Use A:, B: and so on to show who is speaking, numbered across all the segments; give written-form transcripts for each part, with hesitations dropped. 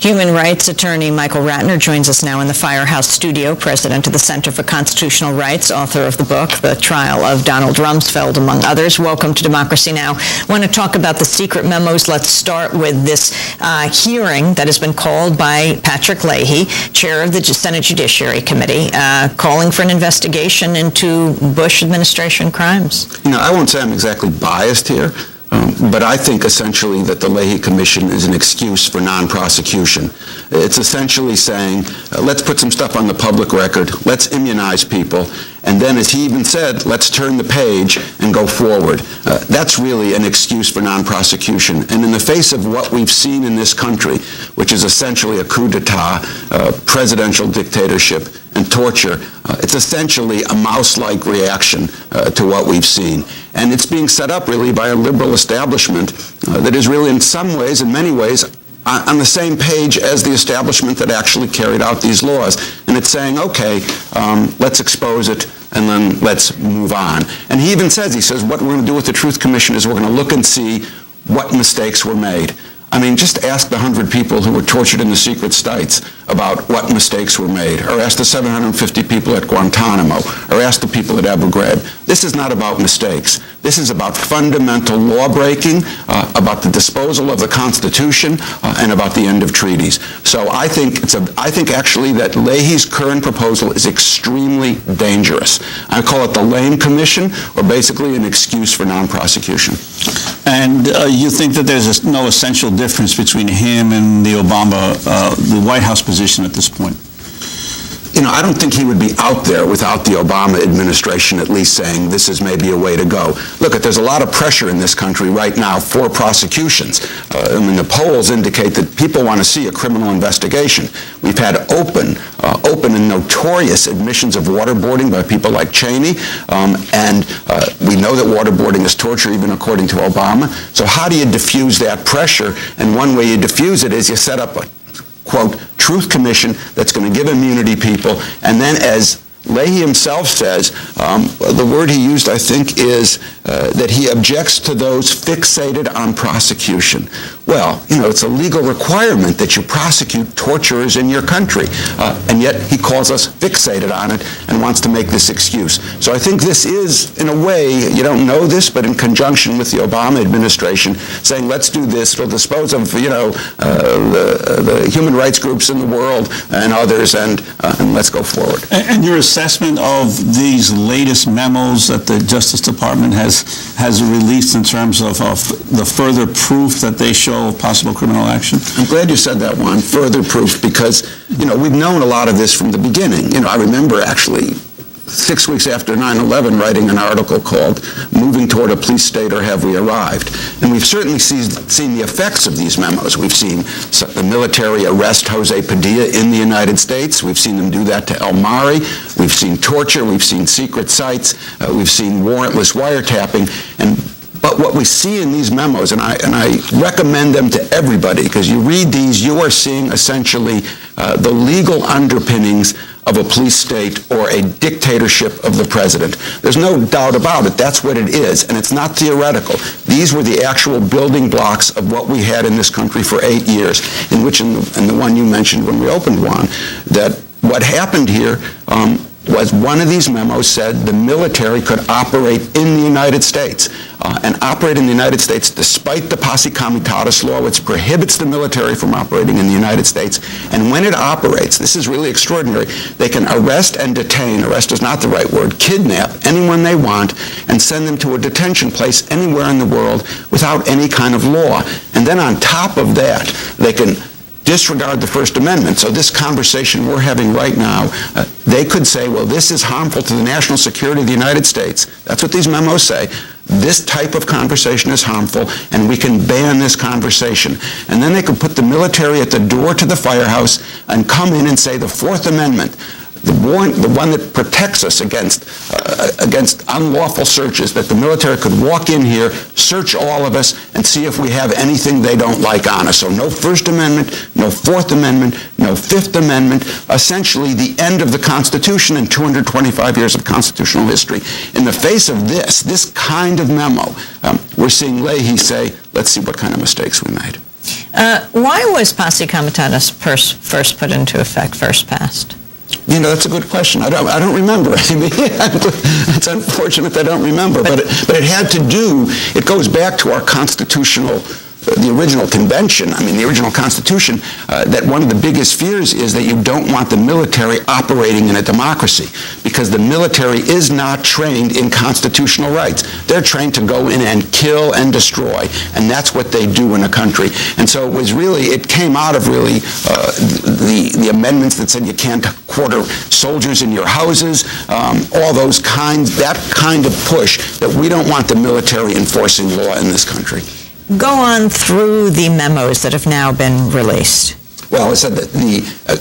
A: Human rights attorney Michael Ratner joins us now in the Firehouse studio, president of the Center for Constitutional Rights, author of the book, The Trial of Donald Rumsfeld, among others. Welcome to Democracy Now! I want to talk about the secret memos. Let's start with this hearing that has been called by Patrick Leahy, chair of the Senate Judiciary Committee, calling for an investigation into Bush administration crimes.
B: You know, I won't say I'm exactly biased here, but I think essentially that the Leahy Commission is an excuse for non-prosecution. It's essentially saying, let's put some stuff on the public record, let's immunize people, and then, as he even said, let's turn the page and go forward. That's really an excuse for non-prosecution. And in the face of what we've seen in this country, which is essentially a coup d'etat, presidential dictatorship, and torture, it's essentially a mouse-like reaction to what we've seen. And it's being set up really by a liberal establishment that is really in some ways, in many ways, on the same page as the establishment that actually carried out these laws. And it's saying, okay, let's expose it and then let's move on. And he even says, what we're going to do with the Truth Commission is we're going to look and see what mistakes were made. I mean, just ask the 100 people who were tortured in the secret states about what mistakes were made, or ask the 750 people at Guantanamo, or ask the people at Abu Ghraib. This is not about mistakes. This is about fundamental law-breaking, about the disposal of the Constitution, and about the end of treaties. So I think actually that Leahy's current proposal is extremely dangerous. I call it the Lane Commission, or basically an excuse for non-prosecution.
C: And you think that there's no essential difference between him and the the White House position at this point?
B: You know, I don't think he would be out there without the Obama administration at least saying this is maybe a way to go. Look, there's a lot of pressure in this country right now for prosecutions. I mean, the polls indicate that people want to see a criminal investigation. We've had open and notorious admissions of waterboarding by people like Cheney, and we know that waterboarding is torture even according to Obama. So how do you diffuse that pressure? And one way you diffuse it is you set up a, quote, Truth Commission that's going to give immunity people, and then, as Leahy himself says, the word he used, I think, is that he objects to those fixated on prosecution. Well, you know, it's a legal requirement that you prosecute torturers in your country, and yet he calls us fixated on it and wants to make this excuse. So I think this is, in a way, you don't know this, but in conjunction with the Obama administration, saying, let's do this, we'll dispose of, you know, the human rights groups in the world and others, and let's go forward.
C: And your assessment of these latest memos that the Justice Department has released in terms of the further proof that they show of possible criminal action?
B: I'm glad you said that one, further proof, because, you know, we've known a lot of this from the beginning. You know, I remember actually 6 weeks after 9/11 writing an article called Moving Toward a Police State or Have We Arrived? And we've certainly seen the effects of these memos. We've seen the military arrest Jose Padilla in the United States. We've seen them do that to El Mari. We've seen torture. We've seen secret sites. We've seen warrantless wiretapping. But what we see in these memos, and I recommend them to everybody, because you read these, you are seeing essentially the legal underpinnings of a police state or a dictatorship of the president. There's no doubt about it. That's what it is, and it's not theoretical. These were the actual building blocks of what we had in this country for 8 years, in which, in the one you mentioned when we opened, Juan, that what happened here was one of these memos said the military could operate in the United States and operate in the United States despite the Posse Comitatus law, which prohibits the military from operating in the United States. And when it operates, this is really extraordinary, they can arrest and detain, arrest is not the right word, kidnap anyone they want and send them to a detention place anywhere in the world without any kind of law. And then on top of that, they can disregard the First Amendment. So this conversation we're having right now, they could say, well, this is harmful to the national security of the United States. That's what these memos say. This type of conversation is harmful, and we can ban this conversation. And then they could put the military at the door to the firehouse and come in and say the Fourth Amendment, the one that protects us against unlawful searches, that the military could walk in here, search all of us, and see if we have anything they don't like on us. So no First Amendment, no Fourth Amendment, no Fifth Amendment, essentially the end of the Constitution in 225 years of constitutional history. In the face of this kind of memo, we're seeing Leahy say, let's see what kind of mistakes we made.
A: Why was Posse Comitatus first put into effect, first passed?
B: You know, that's a good question. I don't remember. It's unfortunate I don't remember, but it had to do, it goes back to our constitutional, the original convention, the original Constitution, that one of the biggest fears is that you don't want the military operating in a democracy, because the military is not trained in constitutional rights. They're trained to go in and kill and destroy, and that's what they do in a country. And so it came out of the amendments that said you can't quarter soldiers in your houses, all those that kind of push that we don't want the military enforcing law in this country.
A: Go on through the memos that have now been released.
B: Well, I said that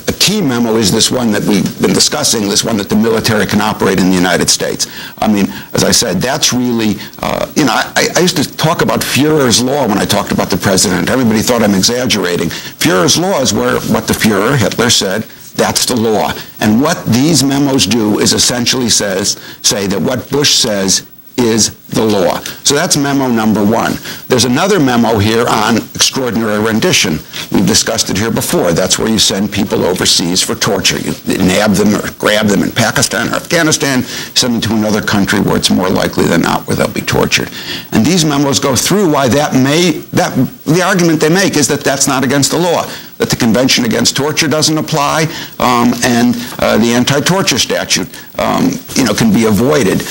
B: a key memo is this one that we've been discussing, this one that the military can operate in the United States. As I said, that's really, I used to talk about Führer's law when I talked about the president. Everybody thought I'm exaggerating. Führer's law is what the Führer, Hitler, said. That's the law. And what these memos do is essentially say that what Bush says is the law. So that's memo number one. There's another memo here on extraordinary rendition. We've discussed it here before. That's where you send people overseas for torture. You nab them or grab them in Pakistan or Afghanistan, send them to another country where it's more likely than not where they'll be tortured. And these memos go through why the argument they make is that that's not against the law, that the Convention Against Torture doesn't apply, and the anti-torture statute, can be avoided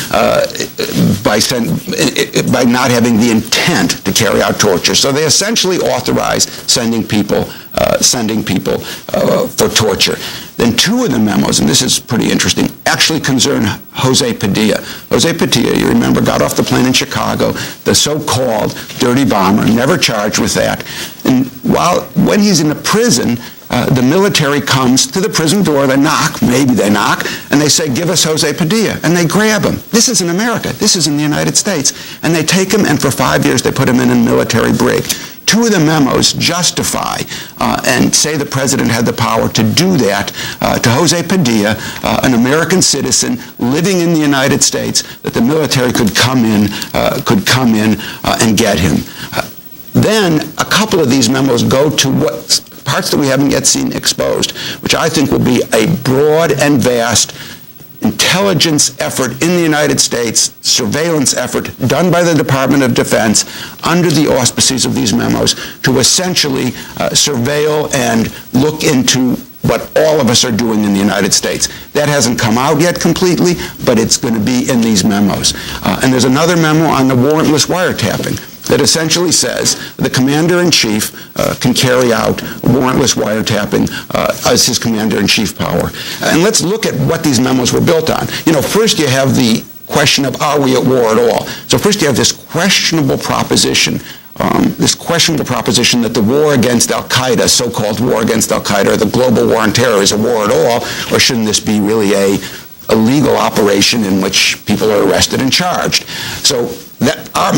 B: by not having the intent to carry out torture. So they essentially authorize sending people for torture. Then two of the memos, and this is pretty interesting, actually concern Jose Padilla. Jose Padilla, you remember, got off the plane in Chicago, the so-called dirty bomber, never charged with that. And when he's in the prison, the military comes to the prison door, they knock, and they say, give us Jose Padilla, and they grab him. This is in America. This is in the United States. And they take him, and for 5 years they put him in a military brig. Two of the memos justify and say the president had the power to do that to Jose Padilla, an American citizen living in the United States, that the military could come in and get him. Then a couple of these memos go to parts that we haven't yet seen exposed, which I think will be a broad and vast intelligence effort in the United States, surveillance effort done by the Department of Defense under the auspices of these memos to essentially surveil and look into what all of us are doing in the United States. That hasn't come out yet completely, but it's going to be in these memos. And there's another memo on the warrantless wiretapping that essentially says the commander-in-chief can carry out warrantless wiretapping as his commander-in-chief power. And let's look at what these memos were built on. First you have the question of, are we at war at all? So first you have this questionable proposition that the war against al-Qaeda, so-called war against al-Qaeda, or the global war on terror is a war at all, or shouldn't this be really a legal operation in which people are arrested and charged? So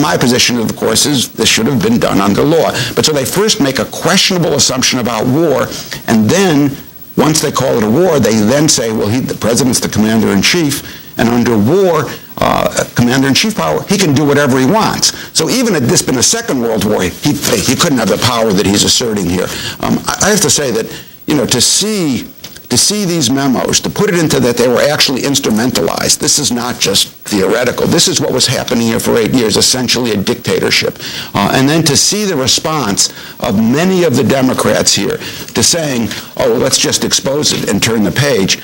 B: my position, of course, is this should have been done under law. But so they first make a questionable assumption about war, and then, once they call it a war, they then say, well, the president's the commander-in-chief, and under war, commander-in-chief power, he can do whatever he wants. So even had this been a Second World War, he couldn't have the power that he's asserting here. I have to say that, to see these memos, to put it into that they were actually instrumentalized, this is not just theoretical. This is what was happening here for 8 years, essentially a dictatorship. And then to see the response of many of the Democrats here to saying, oh, let's just expose it and turn the page.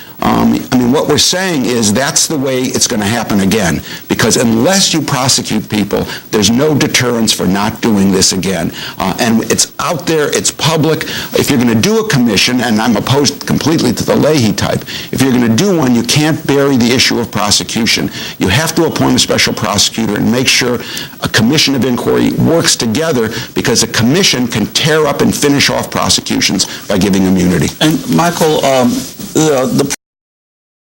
B: What we're saying is that's the way it's going to happen again, because unless you prosecute people, there's no deterrence for not doing this again. And it's out there, it's public. If you're going to do a commission, and I'm opposed completely to the Leahy type, if you're going to do one, you can't bury the issue of prosecution. You have to appoint a special prosecutor and make sure a commission of inquiry works together, because a commission can tear up and finish off prosecutions by giving immunity.
C: And Michael, the